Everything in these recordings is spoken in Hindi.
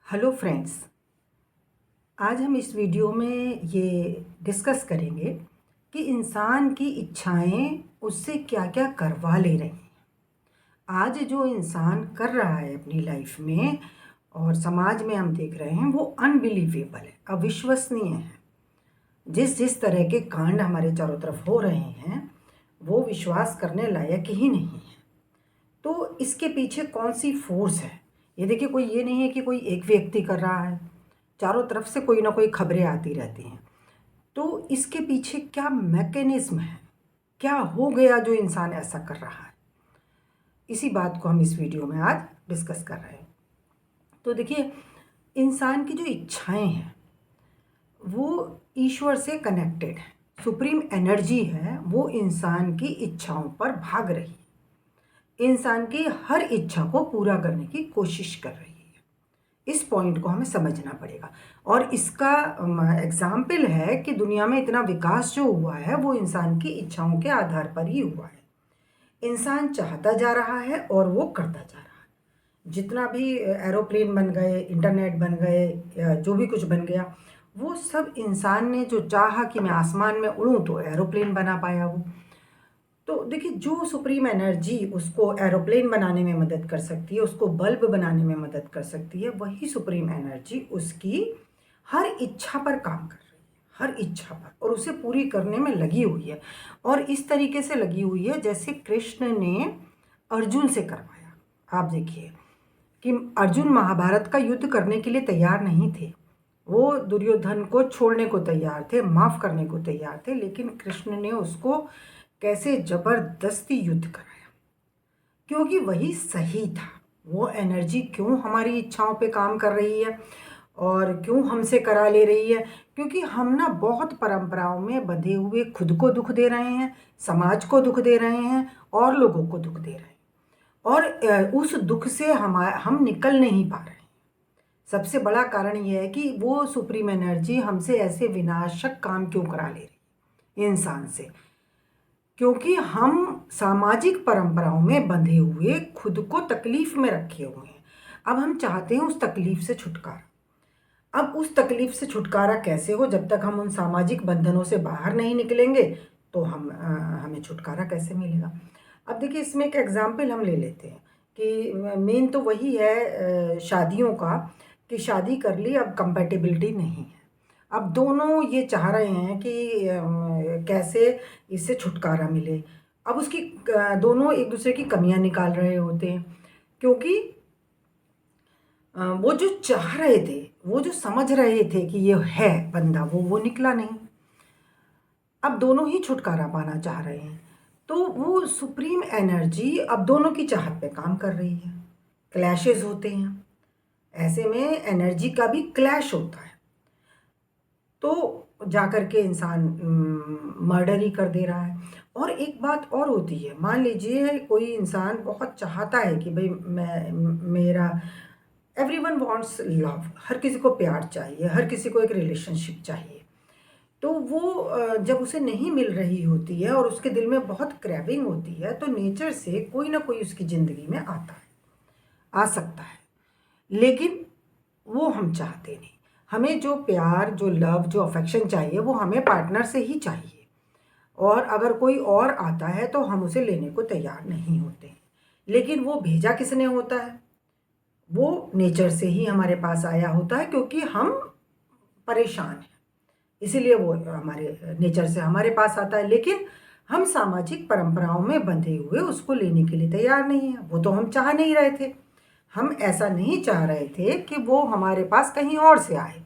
Hello friends. आज हम इस वीडियो में ये डिस्कस करेंगे कि इंसान की इच्छाएं उससे क्या क्या करवा ले रही हैं। आज जो इंसान कर रहा है अपनी लाइफ में और समाज में हम देख रहे हैं वो अनबिलीवेबल है, अविश्वसनीय है। जिस जिस तरह के कांड हमारे चारों तरफ हो रहे हैं वो विश्वास करने लायक ही नहीं है। तो इसके पीछे कौन सी फोर्स है? ये देखिए, कोई ये नहीं है कि कोई एक व्यक्ति कर रहा है, चारों तरफ से कोई ना कोई खबरें आती रहती हैं। तो इसके पीछे क्या मैकेनिज्म है, क्या हो गया जो इंसान ऐसा कर रहा है, इसी बात को हम इस वीडियो में आज डिस्कस कर रहे हैं। तो देखिए, इंसान की जो इच्छाएं हैं वो ईश्वर से कनेक्टेड है। सुप्रीम एनर्जी है, वो इंसान की इच्छाओं पर भाग रही है, इंसान की हर इच्छा को पूरा करने की कोशिश कर रही है। इस पॉइंट को हमें समझना पड़ेगा। और इसका एग्जाम्पल है कि दुनिया में इतना विकास जो हुआ है वो इंसान की इच्छाओं के आधार पर ही हुआ है। इंसान चाहता जा रहा है और वो करता जा रहा है। जितना भी एरोप्लेन बन गए, इंटरनेट बन गए, या जो भी कुछ बन गया, वो सब इंसान ने जो चाहा कि मैं आसमान में उड़ूँ तो एरोप्लेन बना पाया वो। तो देखिए, जो सुप्रीम एनर्जी उसको एरोप्लेन बनाने में मदद कर सकती है, उसको बल्ब बनाने में मदद कर सकती है, वही सुप्रीम एनर्जी उसकी हर इच्छा पर काम कर रही है, हर इच्छा पर, और उसे पूरी करने में लगी हुई है। और इस तरीके से लगी हुई है जैसे कृष्ण ने अर्जुन से करवाया। आप देखिए कि अर्जुन महाभारत का युद्ध करने के लिए तैयार नहीं थे, वो दुर्योधन को छोड़ने को तैयार थे, माफ़ करने को तैयार थे, लेकिन कृष्ण ने उसको कैसे ज़बरदस्ती युद्ध कराया, क्योंकि वही सही था। वो एनर्जी क्यों हमारी इच्छाओं पे काम कर रही है और क्यों हमसे करा ले रही है? क्योंकि हम ना बहुत परंपराओं में बंधे हुए खुद को दुख दे रहे हैं, समाज को दुख दे रहे हैं और लोगों को दुख दे रहे हैं। और उस दुख से हम निकल नहीं पा रहे हैं। सबसे बड़ा कारण यह है कि वो सुप्रीम एनर्जी हमसे ऐसे विनाशक काम क्यों करा ले रही है इंसान से, क्योंकि हम सामाजिक परंपराओं में बंधे हुए खुद को तकलीफ में रखे हुए हैं। अब हम चाहते हैं उस तकलीफ से छुटकारा। अब उस तकलीफ से छुटकारा कैसे हो? जब तक हम उन सामाजिक बंधनों से बाहर नहीं निकलेंगे तो हमें छुटकारा कैसे मिलेगा? अब देखिए, इसमें एक एग्जाम्पल हम ले लेते हैं कि मेन तो वही है शादियों का, कि शादी कर ली, अब कंपेटिबिलिटी नहीं है। अब दोनों ये चाह रहे हैं कि कैसे इससे छुटकारा मिले। अब उसकी दोनों एक दूसरे की कमियां निकाल रहे होते हैं, क्योंकि वो जो चाह रहे थे, वो जो समझ रहे थे कि ये है बंदा, वो निकला नहीं। अब दोनों ही छुटकारा पाना चाह रहे हैं, तो वो सुप्रीम एनर्जी अब दोनों की चाहत पे काम कर रही है। क्लैशेस होते हैं, ऐसे में एनर्जी का भी क्लैश होता है, तो जाकर के इंसान मर्डर ही कर दे रहा है। और एक बात और होती है, मान लीजिए कोई इंसान बहुत चाहता है कि भाई मैं मेरा एवरीवन वांट्स लव, हर किसी को प्यार चाहिए, हर किसी को एक रिलेशनशिप चाहिए। तो वो जब उसे नहीं मिल रही होती है और उसके दिल में बहुत क्रेविंग होती है, तो नेचर से कोई ना कोई उसकी ज़िंदगी में आता है, आ सकता है। लेकिन वो हम चाहते नहीं। हमें जो प्यार, जो लव, जो अफेक्शन चाहिए वो हमें पार्टनर से ही चाहिए। और अगर कोई और आता है तो हम उसे लेने को तैयार नहीं होते हैं। लेकिन वो भेजा किसने होता है? वो नेचर से ही हमारे पास आया होता है, क्योंकि हम परेशान हैं, इसीलिए वो हमारे नेचर से हमारे पास आता है। लेकिन हम सामाजिक परंपराओं में बंधे हुए उसको लेने के लिए तैयार नहीं हैं। वो तो हम चाह नहीं रहे थे, हम ऐसा नहीं चाह रहे थे कि वो हमारे पास कहीं और से आए।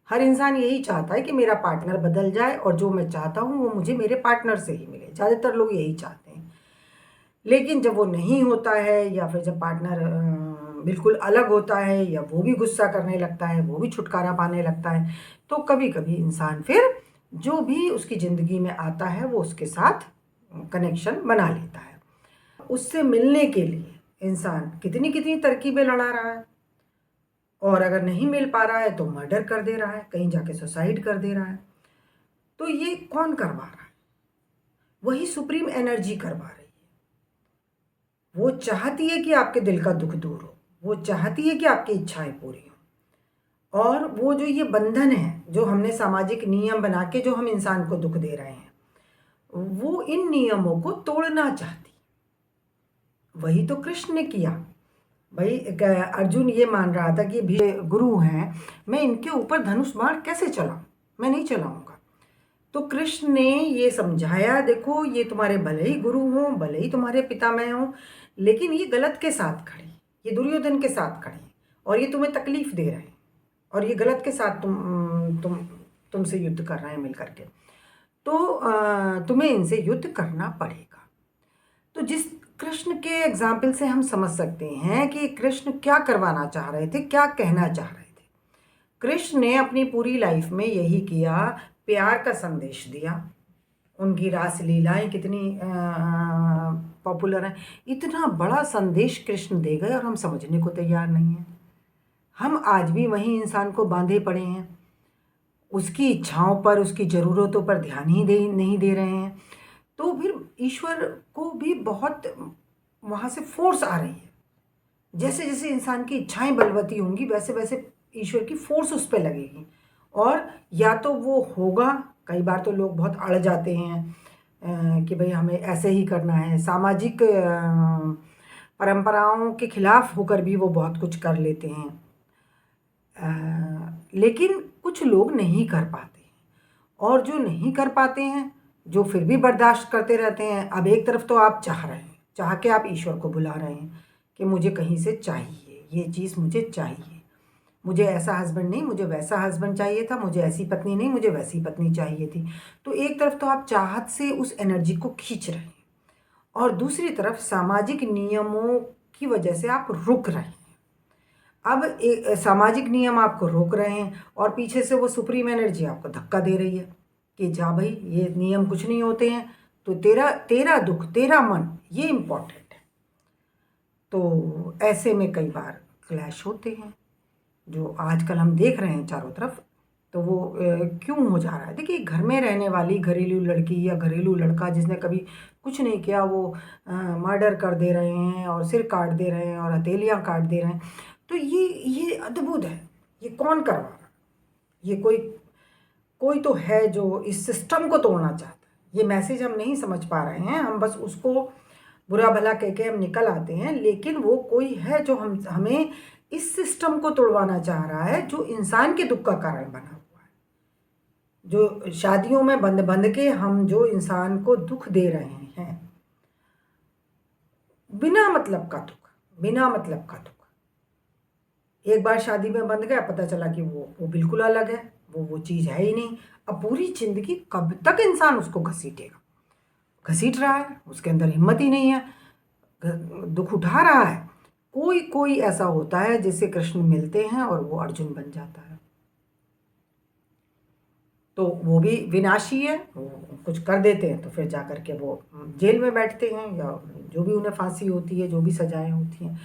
हर इंसान यही चाहता है कि मेरा पार्टनर बदल जाए और जो मैं चाहता हूँ वो मुझे मेरे पार्टनर से ही मिले। ज़्यादातर लोग यही चाहते हैं। लेकिन जब वो नहीं होता है, या फिर जब पार्टनर बिल्कुल अलग होता है, या वो भी गुस्सा करने लगता है, वो भी छुटकारा पाने लगता है, तो कभी कभी इंसान फिर जो भी उसकी ज़िंदगी में आता है वो उसके साथ कनेक्शन बना लेता है। उससे मिलने के लिए इंसान कितनी कितनी तरकीबें लड़ा रहा है, और अगर नहीं मिल पा रहा है तो मर्डर कर दे रहा है, कहीं जाके सुसाइड कर दे रहा है। तो ये कौन करवा रहा है? वही सुप्रीम एनर्जी करवा रही है। वो चाहती है कि आपके दिल का दुख दूर हो, वो चाहती है कि आपकी इच्छाएं पूरी हों। और वो जो ये बंधन है, जो हमने सामाजिक नियम बना के जो हम इंसान को दुख दे रहे हैं, वो इन नियमों को तोड़ना चाहती। वही तो कृष्ण ने किया। भाई अर्जुन ये मान रहा था कि भी गुरु हैं, मैं इनके ऊपर धनुष बाण कैसे चलाऊं, मैं नहीं चलाऊंगा। तो कृष्ण ने ये समझाया, देखो ये तुम्हारे भले ही गुरु हों, भले ही तुम्हारे पितामह हों, लेकिन ये गलत के साथ खड़ी, ये दुर्योधन के साथ खड़ी और ये तुम्हें तकलीफ दे रहे हैं और ये गलत के साथ तुमसे युद्ध कर रहे हैं मिल करके, तो तुम्हें इनसे युद्ध करना पड़ेगा। तो जिस कृष्ण के एग्जाम्पल से हम समझ सकते हैं कि कृष्ण क्या करवाना चाह रहे थे, क्या कहना चाह रहे थे। कृष्ण ने अपनी पूरी लाइफ में यही किया, प्यार का संदेश दिया। उनकी रास लीलाएं कितनी पॉपुलर हैं। इतना बड़ा संदेश कृष्ण दे गए और हम समझने को तैयार नहीं हैं। हम आज भी वहीं इंसान को बांधे पड़े हैं, उसकी इच्छाओं पर, उसकी ज़रूरतों पर ध्यान ही नहीं दे रहे हैं। तो फिर ईश्वर को भी बहुत वहाँ से फोर्स आ रही है। जैसे जैसे इंसान की इच्छाएं बलवती होंगी, वैसे वैसे ईश्वर की फोर्स उस पर लगेगी और या तो वो होगा। कई बार तो लोग बहुत अड़ जाते हैं कि भाई हमें ऐसे ही करना है, सामाजिक परंपराओं के खिलाफ होकर भी वो बहुत कुछ कर लेते हैं। लेकिन कुछ लोग नहीं कर पाते हैं, और जो नहीं कर पाते हैं, जो फिर भी बर्दाश्त करते रहते हैं। अब एक तरफ तो आप चाह रहे हैं, चाह के आप ईश्वर को बुला रहे हैं कि मुझे कहीं से चाहिए, ये चीज़ मुझे चाहिए, मुझे ऐसा हस्बैंड नहीं, मुझे वैसा हस्बैंड चाहिए था, मुझे ऐसी पत्नी नहीं, मुझे वैसी पत्नी चाहिए थी। तो एक तरफ तो आप चाहत से उस एनर्जी को खींच रहे हैं और दूसरी तरफ सामाजिक नियमों की वजह से आप रुक रहे हैं। अब सामाजिक नियम आपको रोक रहे हैं और पीछे से वो सुप्रीम एनर्जी आपको धक्का दे रही है कि जा भाई ये नियम कुछ नहीं होते हैं, तो तेरा दुख, तेरा मन, ये इम्पोर्टेंट है। तो ऐसे में कई बार क्लैश होते हैं जो आजकल हम देख रहे हैं चारों तरफ। तो वो क्यों हो जा रहा है? देखिए, घर में रहने वाली घरेलू लड़की या घरेलू लड़का जिसने कभी कुछ नहीं किया, वो मर्डर कर दे रहे हैं और सिर काट दे रहे हैं और हथेलियाँ काट दे रहे हैं। तो ये अद्भुत है। ये कौन करवा रहा है? ये कोई तो है जो इस सिस्टम को तोड़ना चाहता है। ये मैसेज हम नहीं समझ पा रहे हैं, हम बस उसको बुरा भला कह के हम निकल आते हैं, लेकिन वो कोई है जो हमें इस सिस्टम को तोड़वाना चाह रहा है, जो इंसान के दुख का कारण बना हुआ है। जो शादियों में बंद बंद के हम जो इंसान को दुख दे रहे हैं, बिना मतलब का दुख, बिना मतलब का दुख। एक बार शादी में बंध गया, पता चला कि वो बिल्कुल अलग है, वो चीज़ है ही नहीं। अब पूरी जिंदगी कब तक इंसान उसको घसीटेगा? घसीट रहा है, उसके अंदर हिम्मत ही नहीं है, दुख उठा रहा है। कोई कोई ऐसा होता है जिससे कृष्ण मिलते हैं और वो अर्जुन बन जाता है। तो वो भी विनाशी है, वो कुछ कर देते हैं तो फिर जा कर के वो जेल में बैठते हैं या जो भी उन्हें फांसी होती है, जो भी सजाएं होती हैं।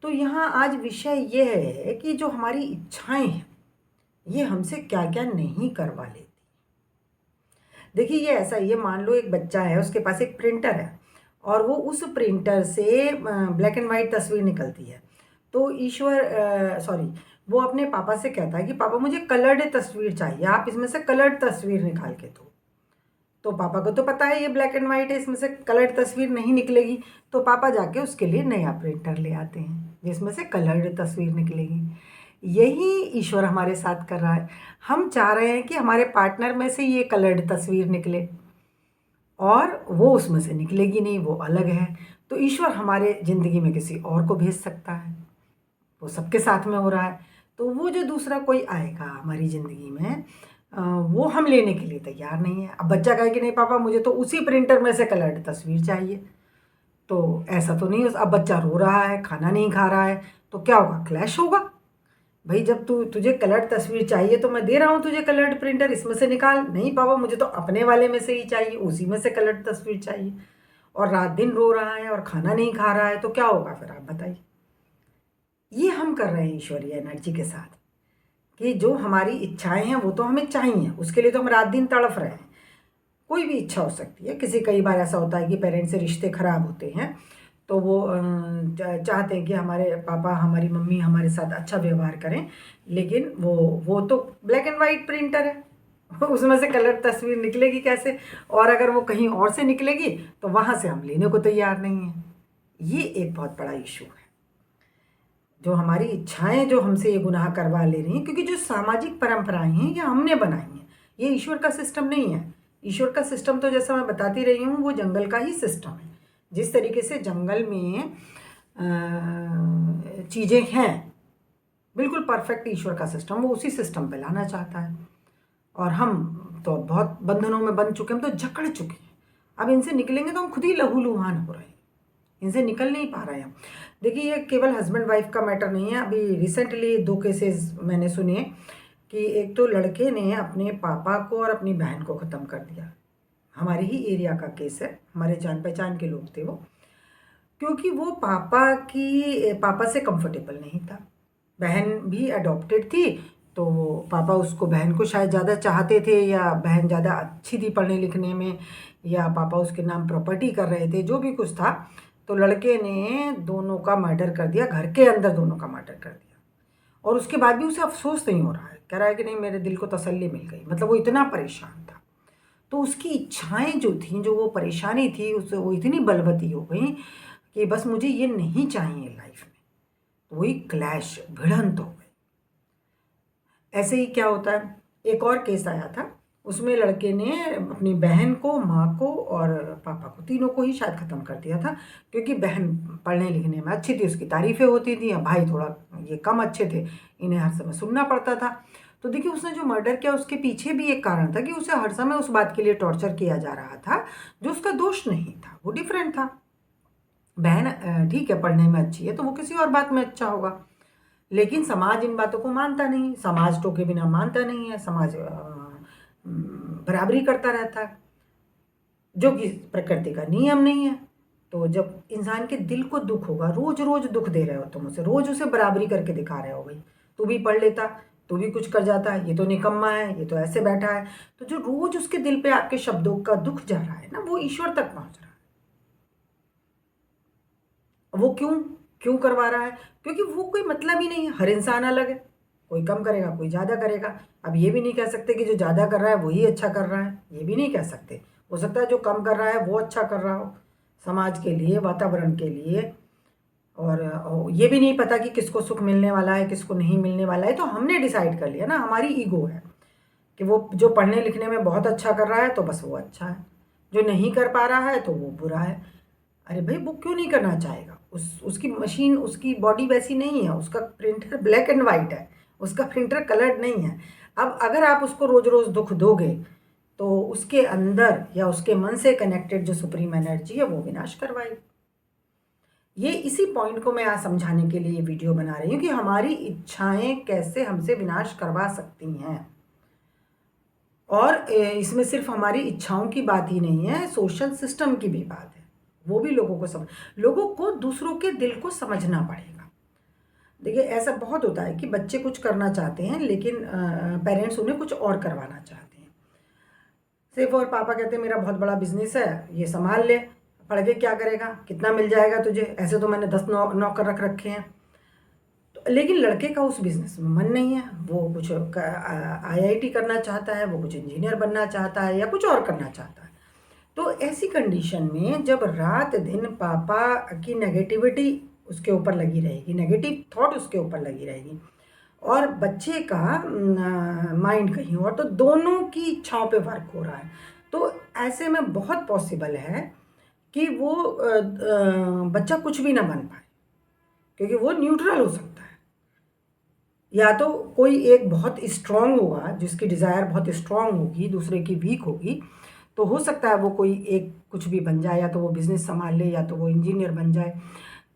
तो यहाँ आज विषय ये है कि जो हमारी इच्छाएं हैं, ये हमसे क्या क्या नहीं करवा लेती। देखिए, ये ऐसा, ये मान लो एक बच्चा है, उसके पास एक प्रिंटर है और वो उस प्रिंटर से ब्लैक एंड वाइट तस्वीर निकलती है। तो वो अपने पापा से कहता है कि पापा मुझे कलर्ड तस्वीर चाहिए, आप इसमें से कलर्ड तस्वीर निकाल के दो। तो पापा को तो पता है ये ब्लैक एंड वाइट है, इसमें से कलर्ड तस्वीर नहीं निकलेगी। तो पापा जाके उसके लिए नया प्रिंटर ले आते हैं जिसमें से कलर्ड तस्वीर निकलेगी। यही ईश्वर हमारे साथ कर रहा है। हम चाह रहे हैं कि हमारे पार्टनर में से ये कलर्ड तस्वीर निकले और वो उसमें से निकलेगी नहीं, वो अलग है। तो ईश्वर हमारे ज़िंदगी में किसी और को भेज सकता है, वो सबके साथ में हो रहा है। तो वो जो दूसरा कोई आएगा हमारी ज़िंदगी में, वो हम लेने के लिए तैयार नहीं है। अब बच्चा कहे कि नहीं पापा मुझे तो उसी प्रिंटर में से कलर्ड तस्वीर चाहिए। तो ऐसा तो नहीं हो, अब बच्चा रो रहा है, खाना नहीं खा रहा है, तो क्या होगा? क्लैश होगा। भाई जब तुझे कलर्ड तस्वीर चाहिए तो मैं दे रहा हूँ तुझे कलर्ड प्रिंटर, इसमें से निकाल। नहीं पापा मुझे तो अपने वाले में से ही चाहिए, उसी में से कलर्ड तस्वीर चाहिए। और रात दिन रो रहा है और खाना नहीं खा रहा है, तो क्या होगा फिर? आप बताइए। ये हम कर रहे हैं ईश्वरीय एनर्जी के साथ कि जो हमारी इच्छाएं हैं वो तो हमें चाहिए, उसके लिए तो हम रात दिन तड़फ रहे हैं। कोई भी इच्छा हो सकती है, कई बार ऐसा होता है कि पेरेंट्स से रिश्ते खराब होते हैं, तो वो चाहते हैं कि हमारे पापा हमारी मम्मी हमारे साथ अच्छा व्यवहार करें, लेकिन वो तो ब्लैक एंड वाइट प्रिंटर है उसमें से कलर तस्वीर निकलेगी कैसे? और अगर वो कहीं और से निकलेगी तो वहाँ से हम लेने को तैयार नहीं हैं। ये एक बहुत बड़ा इशू है, जो हमारी इच्छाएं जो हमसे ये गुनाह करवा ले रही हैं, क्योंकि जो सामाजिक परंपराएं हैं ये हमने बनाई हैं, ये ईश्वर का सिस्टम नहीं है। ईश्वर का सिस्टम तो जैसा मैं बताती रही हूँ वो जंगल का ही सिस्टम है। जिस तरीके से जंगल में चीज़ें हैं बिल्कुल परफेक्ट, ईश्वर का सिस्टम वो उसी सिस्टम पे लाना चाहता है। और हम तो बहुत बंधनों में बंध चुके हैं, हम तो जकड़ चुके हैं। अब इनसे निकलेंगे तो हम खुद ही लहूलुहान हो रहे हैं, इनसे निकल नहीं पा रहे हैं। देखिए ये केवल हस्बैंड वाइफ का मैटर नहीं है। अभी रिसेंटली 2 केसेस मैंने सुने कि एक तो लड़के ने अपने पापा को और अपनी बहन को ख़त्म कर दिया। हमारे ही एरिया का केस है, हमारे जान पहचान के लोग थे वो, क्योंकि वो पापा से कंफर्टेबल नहीं था। बहन भी अडॉप्टेड थी, तो पापा उसको, बहन को शायद ज़्यादा चाहते थे, या बहन ज़्यादा अच्छी थी पढ़ने लिखने में, या पापा उसके नाम प्रॉपर्टी कर रहे थे, जो भी कुछ था। तो लड़के ने दोनों का मर्डर कर दिया, घर के अंदर दोनों का मर्डर कर दिया। और उसके बाद भी उसे अफसोस नहीं हो रहा है, कह रहा है कि नहीं मेरे दिल को तसल्ली मिल गई। मतलब वो इतना परेशान था। तो उसकी इच्छाएं जो थी, जो वो परेशानी थी, उससे वो इतनी बलवती हो गई कि बस मुझे ये नहीं चाहिए लाइफ में। तो वही क्लैश, भिड़ंत हो गई। ऐसे ही क्या होता है, एक और केस आया था, उसमें लड़के ने अपनी बहन को, माँ को और पापा को, तीनों को ही शायद ख़त्म कर दिया था। क्योंकि बहन पढ़ने लिखने में अच्छी थी, उसकी तारीफ़ें होती थी, भाई थोड़ा ये कम अच्छे थे, इन्हें हर समय सुनना पड़ता था। तो देखिए उसने जो मर्डर किया उसके पीछे भी एक कारण था कि उसे हर समय उस बात के लिए टॉर्चर किया जा रहा था जो उसका दोष नहीं था, वो डिफरेंट था। बहन ठीक है पढ़ने में अच्छी है तो वो किसी और बात में अच्छा होगा, लेकिन समाज इन बातों को मानता नहीं, समाज टोके बिना मानता नहीं है, समाज बराबरी करता रहता है, जो कि प्रकृति का नियम नहीं है। तो जब इंसान के दिल को दुख होगा, रोज रोज दुख दे रहे हो तुम उसे, रोज उसे बराबरी करके दिखा रहे हो, भाई तू भी पढ़ लेता, तू भी कुछ कर जाता है, ये तो निकम्मा है, ये तो ऐसे बैठा है। तो जो रोज उसके दिल पे आपके शब्दों का दुख जा रहा है ना, वो ईश्वर तक पहुंच रहा है। वो क्यों क्यों करवा रहा है? क्योंकि वो कोई मतलब ही नहीं है। हर इंसान अलग है, कोई कम करेगा, कोई ज़्यादा करेगा। अब ये भी नहीं कह सकते कि जो ज़्यादा कर रहा है वही अच्छा कर रहा है, ये भी नहीं कह सकते। हो सकता है जो कम कर रहा है वो अच्छा कर रहा हो समाज के लिए, वातावरण के लिए। और ये भी नहीं पता कि किसको सुख मिलने वाला है, किसको नहीं मिलने वाला है। तो हमने डिसाइड कर लिया ना, हमारी ईगो है कि वो जो पढ़ने लिखने में बहुत अच्छा कर रहा है तो बस वो अच्छा है, जो नहीं कर पा रहा है तो वो बुरा है। अरे भाई वो क्यों नहीं करना चाहेगा? उसकी मशीन, उसकी बॉडी वैसी नहीं है, उसका प्रिंटर ब्लैक एंड वाइट है, उसका प्रिंटर कलर्ड नहीं है। अब अगर आप उसको रोज रोज दुख दोगे तो उसके अंदर या उसके मन से कनेक्टेड जो सुप्रीम एनर्जी है वो विनाश करवाएगी। ये इसी पॉइंट को मैं आज समझाने के लिए ये वीडियो बना रही हूँ कि हमारी इच्छाएं कैसे हमसे विनाश करवा सकती हैं। और इसमें सिर्फ हमारी इच्छाओं की बात ही नहीं है, सोशल सिस्टम की भी बात है। वो भी लोगों को दूसरों के दिल को समझना पड़ेगा। देखिए ऐसा बहुत होता है कि बच्चे कुछ करना चाहते हैं लेकिन पेरेंट्स उन्हें कुछ और करवाना चाहते हैं। सिर्फ और पापा कहते हैं मेरा बहुत बड़ा बिजनेस है, ये संभाल ले, पढ़ के क्या करेगा, कितना मिल जाएगा तुझे, ऐसे तो मैंने 10 नौकर रख रखे हैं। लेकिन लड़के का उस बिज़नेस में मन नहीं है, वो कुछ आईआईटी करना चाहता है, वो कुछ इंजीनियर बनना चाहता है या कुछ और करना चाहता है। तो ऐसी कंडीशन में जब रात दिन पापा की नेगेटिविटी उसके ऊपर लगी रहेगी, नेगेटिव थॉट उसके ऊपर लगी रहेगी, और बच्चे का माइंड कहीं और, तो दोनों की इच्छाओं पे वर्क हो रहा है। तो ऐसे में बहुत पॉसिबल है कि वो बच्चा कुछ भी ना बन पाए, क्योंकि वो न्यूट्रल हो सकता है। या तो कोई एक बहुत स्ट्रांग होगा जिसकी डिज़ायर बहुत स्ट्रांग होगी, दूसरे की वीक होगी, तो हो सकता है वो कोई एक कुछ भी बन जाए, या तो वो बिज़नेस संभाल ले या तो वो इंजीनियर बन जाए।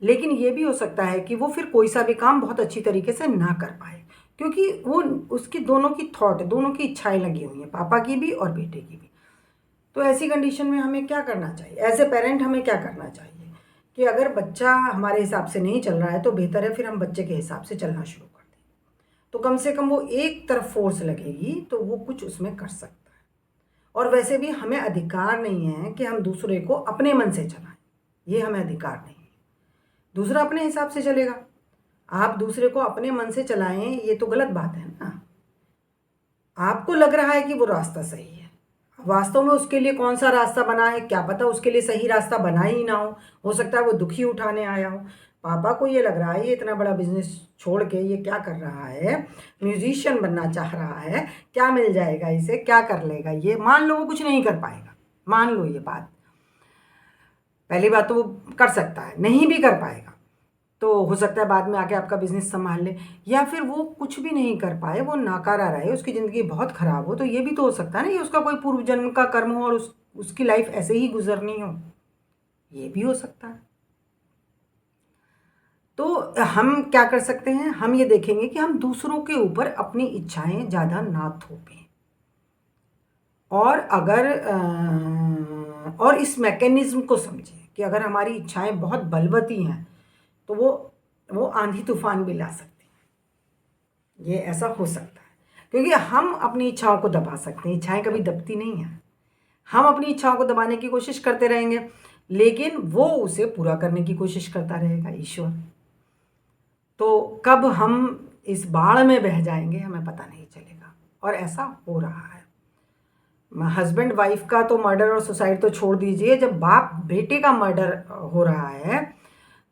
लेकिन ये भी हो सकता है कि वो फिर कोई सा भी काम बहुत अच्छी तरीके से ना कर पाए, क्योंकि वो उसकी दोनों की थॉट, दोनों की इच्छाएं लगी हुई हैं, पापा की भी और बेटे की भी। तो ऐसी कंडीशन में हमें क्या करना चाहिए, एज ए पेरेंट हमें क्या करना चाहिए कि अगर बच्चा हमारे हिसाब से नहीं चल रहा है तो बेहतर है फिर हम बच्चे के हिसाब से चलना शुरू कर दें। तो कम से कम वो एक तरफ फोर्स लगेगी तो वो कुछ उसमें कर सकता है। और वैसे भी हमें अधिकार नहीं है कि हम दूसरे को अपने मन से चलाएं, ये हमें अधिकार नहीं है। दूसरा अपने हिसाब से चलेगा। आप दूसरे को अपने मन से चलाएं, ये तो गलत बात है ना। आपको लग रहा है कि वो रास्ता सही है, वास्तव में उसके लिए कौन सा रास्ता बना है क्या पता, उसके लिए सही रास्ता बना ही ना हो सकता है वो दुखी उठाने आया हो। पापा को ये लग रहा है ये इतना बड़ा बिजनेस छोड़ के ये क्या कर रहा है, म्यूजिशियन बनना चाह रहा है, क्या मिल जाएगा इसे, क्या कर लेगा ये। मान लो वो कुछ नहीं कर पाएगा, मान लो ये बात, पहली बात तो वो कर सकता है, नहीं भी कर पाएगा तो हो सकता है बाद में आके आपका बिजनेस संभाल ले, या फिर वो कुछ भी नहीं कर पाए, वो नाकारा रहे, उसकी ज़िंदगी बहुत ख़राब हो, तो ये भी तो हो सकता है ना कि उसका कोई पूर्व जन्म का कर्म हो और उसकी लाइफ ऐसे ही गुजरनी हो, ये भी हो सकता है। तो हम क्या कर सकते हैं, हम ये देखेंगे कि हम दूसरों के ऊपर अपनी इच्छाएं ज़्यादा ना थोपें, और अगर और इस मैकेनिज्म को समझें कि अगर हमारी इच्छाएं बहुत बलवती हैं तो वो आंधी तूफान भी ला सकती है, ये ऐसा हो सकता है। क्योंकि हम अपनी इच्छाओं को दबा सकते हैं, इच्छाएं कभी दबती नहीं हैं। हम अपनी इच्छाओं को दबाने की कोशिश करते रहेंगे, लेकिन वो उसे पूरा करने की कोशिश करता रहेगा ईश्वर। तो कब हम इस बाढ़ में बह जाएंगे हमें पता नहीं चलेगा, और ऐसा हो रहा है। हस्बैंड वाइफ का तो मर्डर और सुसाइड तो छोड़ दीजिए, जब बाप बेटे का मर्डर हो रहा है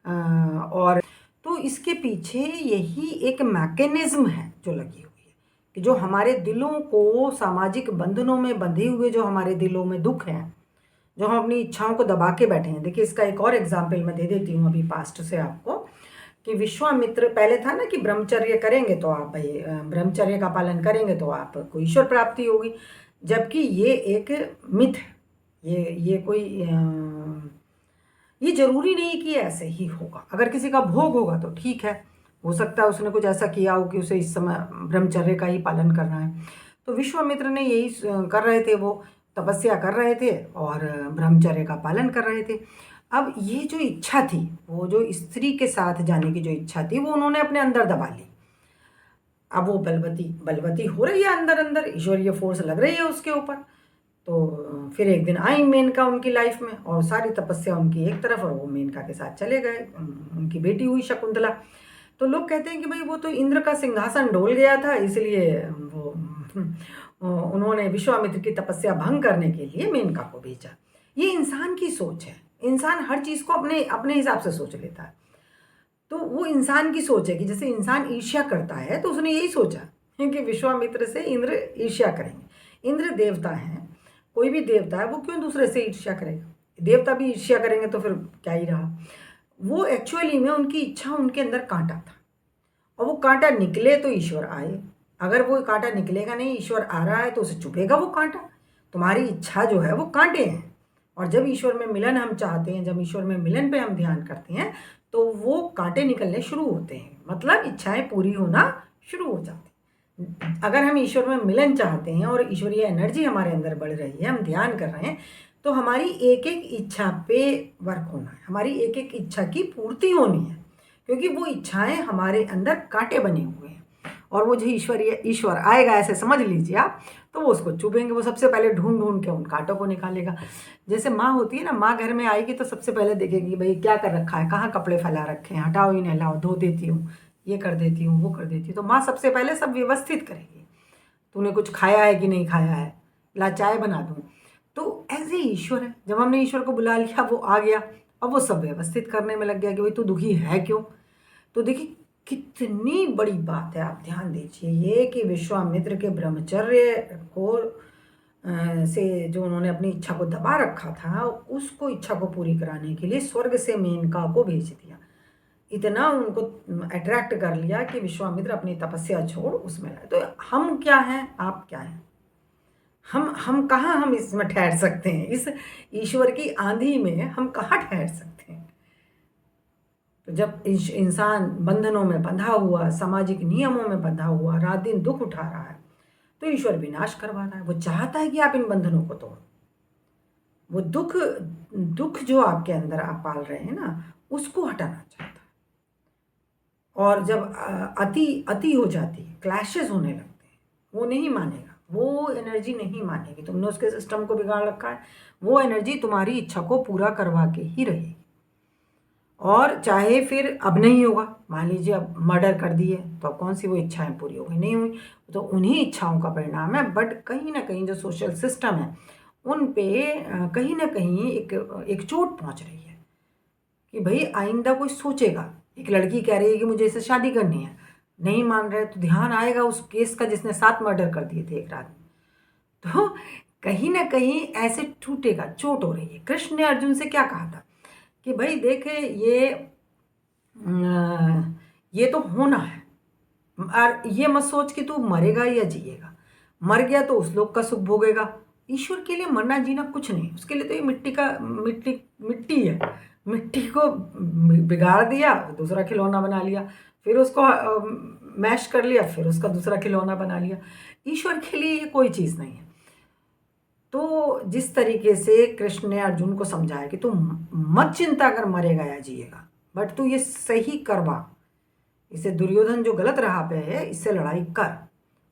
और तो इसके पीछे यही एक मैकेनिज्म है जो लगी हुई है कि जो हमारे दिलों को सामाजिक बंधनों में बंधे हुए जो हमारे दिलों में दुख हैं, जो हम अपनी इच्छाओं को दबा के बैठे हैं। देखिए इसका एक और एग्जाम्पल मैं दे देती हूँ अभी पास्ट से आपको, कि विश्वामित्र, पहले था ना कि ब्रह्मचर्य करेंगे तो आप भाई ब्रह्मचर्य का पालन करेंगे तो आपको ईश्वर प्राप्ति होगी, जबकि ये एक मिथ है, ये कोई ये जरूरी नहीं कि ऐसे ही होगा। अगर किसी का भोग होगा तो ठीक है, हो सकता है उसने कुछ ऐसा किया हो कि उसे इस समय ब्रह्मचर्य का ही पालन करना है। तो विश्वामित्र ने यही कर रहे थे, वो तपस्या कर रहे थे और ब्रह्मचर्य का पालन कर रहे थे। अब ये जो इच्छा थी, वो जो स्त्री के साथ जाने की जो इच्छा थी, वो उन्होंने अपने अंदर दबा ली। अब वो बलवती बलवती हो रही है, अंदर अंदर ईश्वरीय फोर्स लग रही है उसके ऊपर। तो फिर एक दिन आई मेनका उनकी लाइफ में, और सारी तपस्या उनकी एक तरफ और वो मेनका के साथ चले गए, उनकी बेटी हुई शकुंतला। तो लोग कहते हैं कि भाई वो तो इंद्र का सिंहासन डोल गया था, इसलिए वो उन्होंने विश्वामित्र की तपस्या भंग करने के लिए मेनका को भेजा। ये इंसान की सोच है, इंसान हर चीज़ को अपने अपने हिसाब से सोच लेता है। तो वो इंसान की सोच है कि जैसे इंसान ईर्ष्या करता है, तो उसने यही सोचा कि विश्वामित्र से इंद्र ईर्ष्या करेंगे। इंद्र देवता हैं, कोई भी देवता है वो क्यों दूसरे से ईर्ष्या करेगा, देवता भी ईर्ष्या करेंगे तो फिर क्या ही रहा। वो एक्चुअली में उनकी इच्छा उनके अंदर कांटा था, और वो कांटा निकले तो ईश्वर आए, अगर वो कांटा निकलेगा नहीं, ईश्वर आ रहा है तो उसे चुभेगा वो कांटा। तुम्हारी इच्छा जो है वो कांटे हैं, और जब ईश्वर में मिलन हम चाहते हैं, जब ईश्वर में मिलन पे हम ध्यान करते हैं, तो वो कांटे निकलने शुरू होते हैं, मतलब इच्छाएं पूरी होना शुरू हो जाती हैं। अगर हम ईश्वर में मिलन चाहते हैं और ईश्वरीय एनर्जी हमारे अंदर बढ़ रही है, हम ध्यान कर रहे हैं, तो हमारी एक एक इच्छा पे वर्क होना है, हमारी एक एक इच्छा की पूर्ति होनी है, क्योंकि वो इच्छाएं हमारे अंदर कांटे बने हुए हैं, और वो जो ईश्वर आएगा ऐसे समझ लीजिए आप, तो वो उसको चुभेंगे। वो सबसे पहले ढूंढ ढूंढ के उन कांटों को निकालेगा। जैसे माँ होती है ना, माँ घर में आएगी तो सबसे पहले देखेगी भाई क्या कर रखा है, कहाँ कपड़े फैला रखे हैं, हटाओ इन्हें, लाओ धो देती हूँ, ये कर देती हूँ, वो कर देती हूँ। तो माँ सबसे पहले सब व्यवस्थित करेगी, तूने कुछ खाया है कि नहीं खाया है, ला चाय बना दूँ। तो ऐसे ही ईश्वर है, जब हमने ईश्वर को बुला लिया वो आ गया, अब वो सब व्यवस्थित करने में लग गया कि भाई तू दुखी है क्यों। तो देखिए कितनी बड़ी बात है, आप ध्यान दीजिए ये कि विश्वामित्र के ब्रह्मचर्य को से जो उन्होंने अपनी इच्छा को दबा रखा था, उसको इच्छा को पूरी कराने के लिए स्वर्ग से मेनका को भेज दिया। इतना उनको अट्रैक्ट कर लिया कि विश्वामित्र अपनी तपस्या छोड़ उसमें लगे। तो हम क्या हैं, आप क्या हैं, हम कहाँ हम इसमें ठहर सकते हैं, इस ईश्वर की आंधी में हम कहाँ ठहर सकते हैं। तो जब इंसान बंधनों में बंधा हुआ, सामाजिक नियमों में बंधा हुआ, रात दिन दुख उठा रहा है, तो ईश्वर विनाश करवा रहा है। वो चाहता है कि आप इन बंधनों को तोड़ो। वो दुख जो आपके अंदर आप पाल रहे हैं ना, उसको हटाना चाहता है। और जब अति हो जाती है, क्लैशेस होने लगते हैं, वो नहीं मानेगा, वो एनर्जी नहीं मानेगी। तुमने उसके सिस्टम को बिगाड़ रखा है, वो एनर्जी तुम्हारी इच्छा को पूरा करवा के ही रहेगी। और चाहे फिर अब नहीं होगा, मान लीजिए अब मर्डर कर दिए तो अब कौन सी वो इच्छाएं पूरी हो गई, नहीं हुई, तो उन्हीं इच्छाओं का परिणाम है। बट कहीं ना कहीं जो सोशल सिस्टम है उन पे कहीं ना कहीं एक चोट पहुंच रही है कि भाई आइंदा कोई सोचेगा। एक लड़की कह रही है कि मुझे इससे शादी करनी है, नहीं मान रहे तो ध्यान आएगा उस केस का जिसने 7 मर्डर कर दिए थे एक रात में। तो कहीं ना कहीं ऐसे टूटेगा, चोट हो रही है। कृष्ण ने अर्जुन से क्या कहा था कि भाई देखे ये तो होना है, और ये मत सोच कि तू मरेगा या जिएगा। मर गया तो उस लोक का सुख भोगेगा। ईश्वर के लिए मरना जीना कुछ नहीं, उसके लिए तो ये मिट्टी है। मिट्टी को बिगाड़ दिया, दूसरा खिलौना बना लिया, फिर उसको मैश कर लिया, फिर उसका दूसरा खिलौना बना लिया। ईश्वर के लिए ये कोई चीज़ नहीं है। तो जिस तरीके से कृष्ण ने अर्जुन को समझाया कि तू मत चिंता कर मरेगा या जिएगा, बट तू ये सही करवा, इसे दुर्योधन जो गलत राह पे है इससे लड़ाई कर,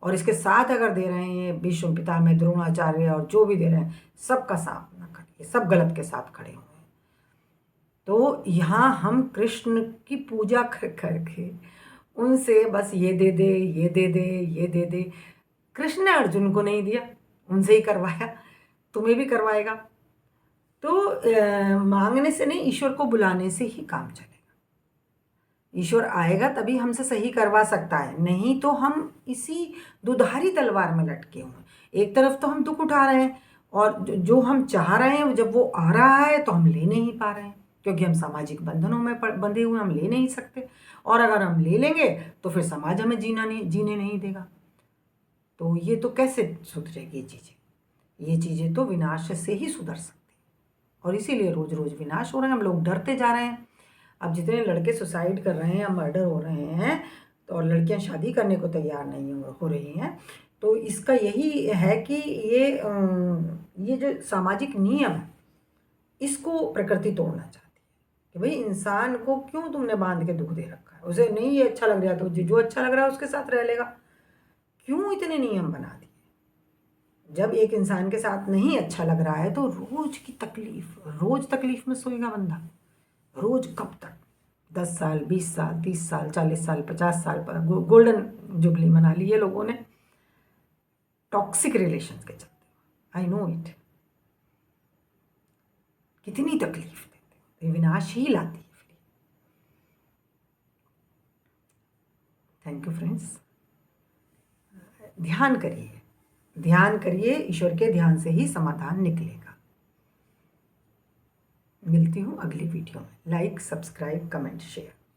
और इसके साथ अगर दे रहे हैं भीष्म पितामह, द्रोणाचार्य और जो भी दे रहे हैं, सबका साथ न कर, ये सब गलत के साथ खड़े हुए हैं। तो यहाँ हम कृष्ण की पूजा कर करके उनसे बस ये दे दे, ये दे दे, ये दे दे। कृष्ण ने अर्जुन को नहीं दिया, उनसे ही करवाया, तुम्हें भी करवाएगा। तो मांगने से नहीं, ईश्वर को बुलाने से ही काम चलेगा। ईश्वर आएगा तभी हमसे सही करवा सकता है, नहीं तो हम इसी दुधारी तलवार में लटके हुए। एक तरफ तो हम दुख उठा रहे हैं, और जो हम चाह रहे हैं जब वो आ रहा है तो हम ले नहीं पा रहे हैं, क्योंकि हम सामाजिक बंधनों में बंधे हुए, हम ले नहीं सकते। और अगर हम ले लेंगे तो फिर समाज हमें जीने नहीं देगा। तो ये तो कैसे सुधरेगी ये चीज़ें तो विनाश से ही सुधर सकती हैं, और इसीलिए रोज़ रोज़ विनाश हो रहे हैं। हम लोग डरते जा रहे हैं। अब जितने लड़के सुसाइड कर रहे हैं या मर्डर हो रहे हैं, तो और लड़कियां शादी करने को तैयार नहीं हो रही हैं, तो इसका यही है कि ये जो सामाजिक नियम है इसको प्रकृति तोड़ना चाहती है कि भाई इंसान को क्यों तुमने बांध के दुख दे रखा है, उसे नहीं ये अच्छा लग रहा तो जो अच्छा लग रहा है उसके साथ रह लेगा। क्यों इतने नियम बना दिए? जब एक इंसान के साथ नहीं अच्छा लग रहा है तो रोज की तकलीफ, रोज तकलीफ में सोएगा बंदा, रोज कब तक? 10 साल, 20 साल, 30 साल, 40 साल, 50 साल पर गोल्डन जुबली मना ली है लोगों ने टॉक्सिक रिलेशंस के चलते। आई नो इट, कितनी तकलीफ देते हैं, विनाश ही लाती है फिर। Thank you friends. ध्यान करिए, ध्यान करिए, ईश्वर के ध्यान से ही समाधान निकलेगा। मिलती हूँ अगली वीडियो में। Like, subscribe, comment, share.